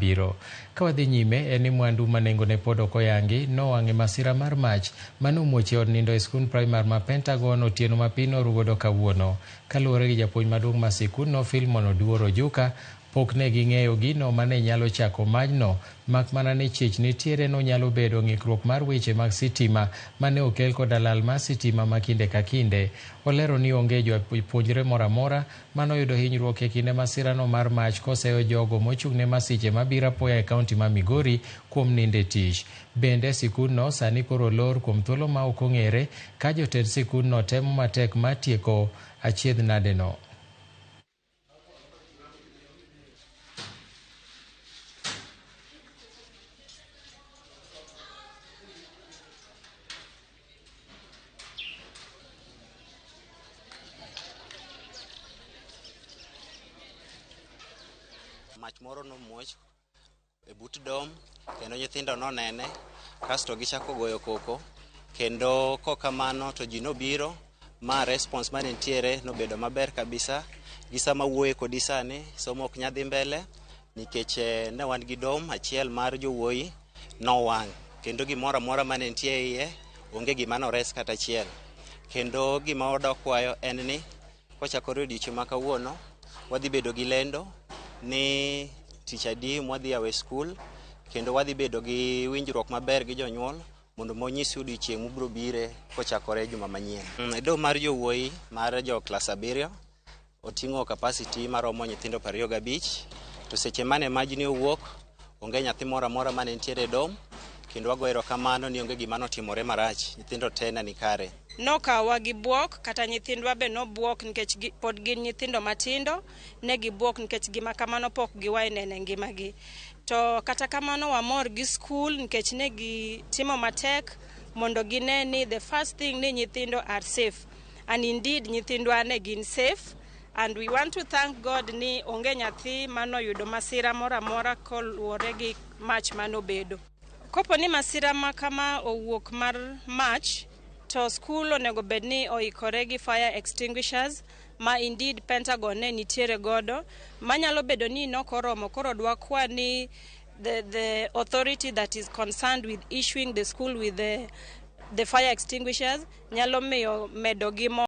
mabiro. Kawadhi nyime en ni mwandu manengone pod ok oyangi nowang'e masira mar mach manomuoche od nindo e skul primar ma Pentagon otieno ma piny norugodo kawuono. Kaluwore gi japuonj maduong' ma sikundno Philemon Oduor Ojuka, pok ne ging'eyo gino mane nyalo chako majno, mak mana ni chich nitiere nonyalo bedo ng'ikruok mar weche mag sitima mane okel koda lal mar sitima ma kinde ka kinde. Olero ni onge jopuonjre moro amora manoyudo hinyruok e kinde masirano mar mach koseyo jogo mochung'ne masiche mabiro apoya e kaunti ma Migori kuom ninde tich. Bende sikundno sani koro lor kuom thuolo ma ok ong'ere ka jotend sikundno temo matek mar tieko achiedh-nadeno. Mach moro nomuoch e but dom kendo nyithindo nonene kasto gichako goyo koko kendo kokamano to ji nobiro ma response mane nitiere nobedo maber kabisa. Gisama wuoye kodi sani somo ok nyadhi mbele nikech ne wan gi dom achiel mar jowuoyi nowang' kendo gimoro amora mane nitie iye onge gima nores kata achiel. Kendo gima wadakwayo en ni kochakore odiochieng' ma kawuono wadhi bedo gi lendo ni tich adi mwadhi yawe skul kendo wadhi bedo gi winjruok maber gi jonyuol mondo monyisi odiochieng' mubiro bire kochakore juma manyien. Dom mar jowuoyi mar jo klas 7 oting'o capacity maromo nyithindo 25 to seche mane majni owuok onge nyathi moro amora mane nitiere dom kendo wago erokamano ni onge gima notimore marach, nyithindo te ni kare. Nokawa gi buok kata nyithindwa be nobuok nikech pod gin nyithindo matindo, ne gibuok nikech gima kamano pok giwae nene ngimagi. To kata kamano wamor gi skul nikech ne gitimo matek mondo gine ni the first thing ni nyithindo are safe, and indeed nyithindwa ne gin safe, and we want to thank God ni onge nyathi manoyudo masira moro amora koluwore gi mach manobedo. Kopo ni masira ma kama owuok mar mach, to skul onego bedni oikore gi fire extinguishers ma indeed Pentagon ne nitiere godo, manyalo bedo ni nokoromo. Koro dwakwa ni the authority that is concerned with issuing the school with the fire extinguishers nyalo medo gimo